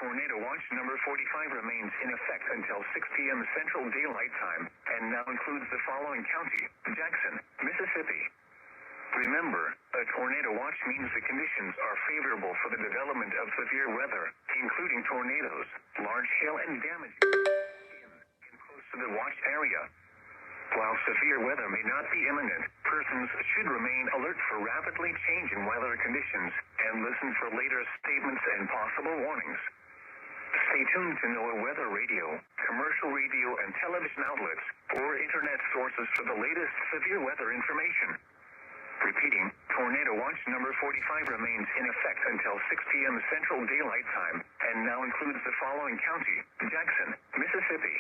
Tornado Watch number 45 remains in effect until 6 p.m. Central Daylight Time, and now includes the following county: Jackson, Mississippi. Remember, a tornado watch means the conditions are favorable for the development of severe weather, including tornadoes, large hail, and damage in close to the watch area. While severe weather may not be imminent, persons should remain alert for rapidly changing weather conditions and listen for later statements and possible warnings. Stay tuned to NOAA Weather Radio, commercial radio and television outlets, or internet sources for the latest severe weather information. Repeating, Tornado Watch number 45 remains in effect until 6 p.m. Central Daylight Time, and now includes the following county: Jackson, Mississippi.